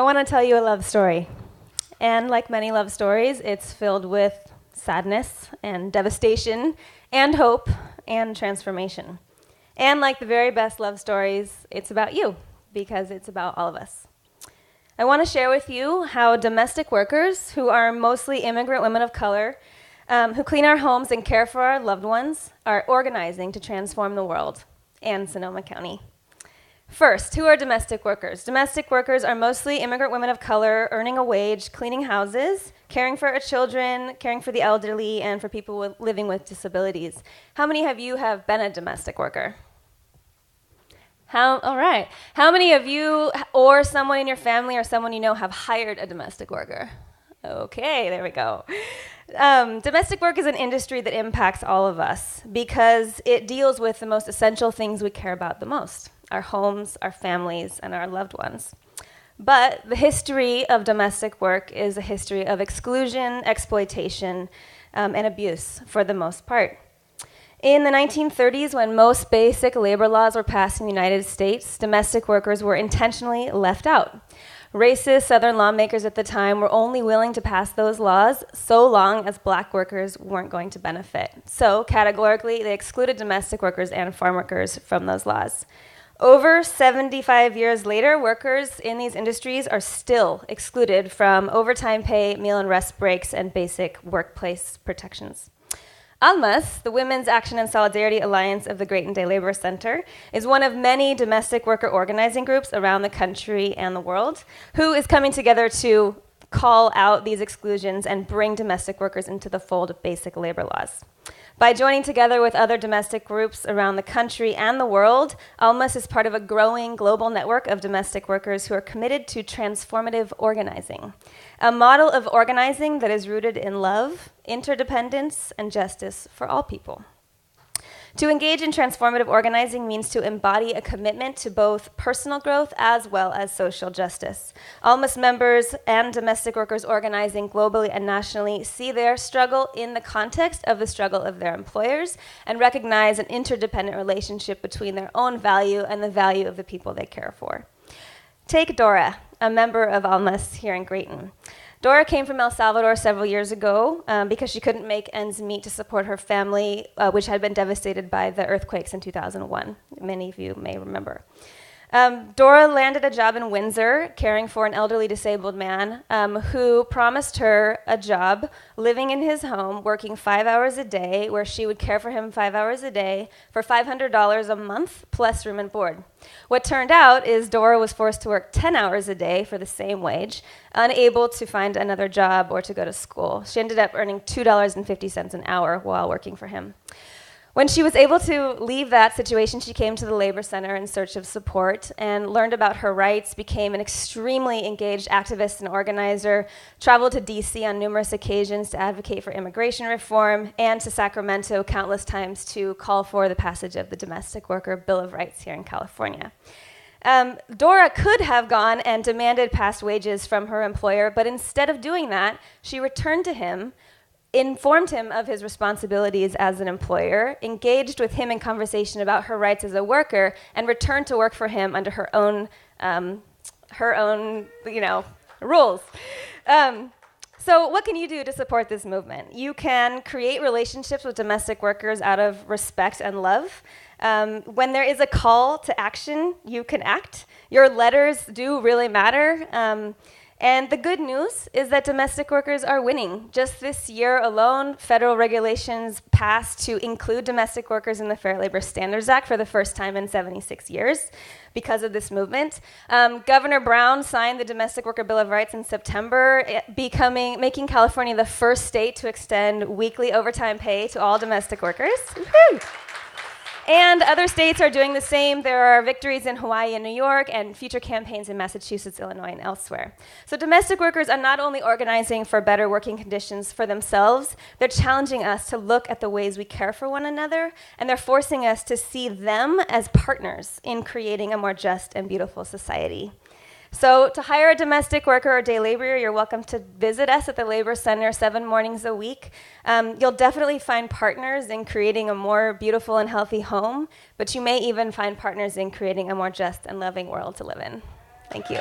want to tell you a love story. And like many love stories, it's filled with sadness and devastation and hope and transformation. And like the very best love stories, it's about you, because it's about all of us. I want to share with you how domestic workers, who are mostly immigrant women of color, who clean our homes and care for our loved ones, are organizing to transform the world and Sonoma County. First, who are domestic workers? Domestic workers are mostly immigrant women of color earning a wage, cleaning houses, caring for our children, caring for the elderly, and for people living with disabilities. How many of you have been a domestic worker? All right. How many of you or someone in your family or someone you know have hired a domestic worker? Okay, there we go. Domestic work is an industry that impacts all of us because it deals with the most essential things we care about the most: our homes, our families, and our loved ones. But the history of domestic work is a history of exclusion, exploitation, and abuse for the most part. In the 1930s, when most basic labor laws were passed in the United States, domestic workers were intentionally left out. Racist Southern lawmakers at the time were only willing to pass those laws so long as black workers weren't going to benefit. So, categorically, they excluded domestic workers and farm workers from those laws. Over 75 years later, workers in these industries are still excluded from overtime pay, meal and rest breaks, and basic workplace protections. ALMAS, the Women's Action and Solidarity Alliance of the Great Day Labor Center, is one of many domestic worker organizing groups around the country and the world who is coming together to call out these exclusions and bring domestic workers into the fold of basic labor laws. By joining together with other domestic groups around the country and the world, ALMAS is part of a growing global network of domestic workers who are committed to transformative organizing, a model of organizing that is rooted in love, interdependence, and justice for all people. To engage in transformative organizing means to embody a commitment to both personal growth as well as social justice. ALMAS members and domestic workers organizing globally and nationally see their struggle in the context of the struggle of their employers and recognize an interdependent relationship between their own value and the value of the people they care for. Take Dora, a member of ALMAS here in Grayton. Dora came from El Salvador several years ago because she couldn't make ends meet to support her family, which had been devastated by the earthquakes in 2001. Many of you may remember. Dora landed a job in Windsor caring for an elderly disabled man who promised her a job living in his home, working 5 hours a day, where she would care for him 5 hours a day for $500 a month plus room and board. What turned out is Dora was forced to work 10 hours a day for the same wage, unable to find another job or to go to school. She ended up earning $2.50 an hour while working for him. When she was able to leave that situation, she came to the Labor Center in search of support and learned about her rights, became an extremely engaged activist and organizer, traveled to DC on numerous occasions to advocate for immigration reform, and to Sacramento countless times to call for the passage of the Domestic Worker Bill of Rights here in California. Dora could have gone and demanded past wages from her employer, but instead of doing that, she returned to him, informed him of his responsibilities as an employer, engaged with him in conversation about her rights as a worker, and returned to work for him under her own rules. So what can you do to support this movement? You can create relationships with domestic workers out of respect and love. When there is a call to action, you can act. Your letters do really matter. And the good news is that domestic workers are winning. Just this year alone, federal regulations passed to include domestic workers in the Fair Labor Standards Act for the first time in 76 years because of this movement. Governor Brown signed the Domestic Worker Bill of Rights in September, making California the first state to extend weekly overtime pay to all domestic workers. Woo-hoo! And other states are doing the same. There are victories in Hawaii and New York, and future campaigns in Massachusetts, Illinois, and elsewhere. So domestic workers are not only organizing for better working conditions for themselves, they're challenging us to look at the ways we care for one another, and they're forcing us to see them as partners in creating a more just and beautiful society. So to hire a domestic worker or day laborer, you're welcome to visit us at the Labor Center 7 mornings a week. You'll definitely find partners in creating a more beautiful and healthy home, but you may even find partners in creating a more just and loving world to live in. Thank you.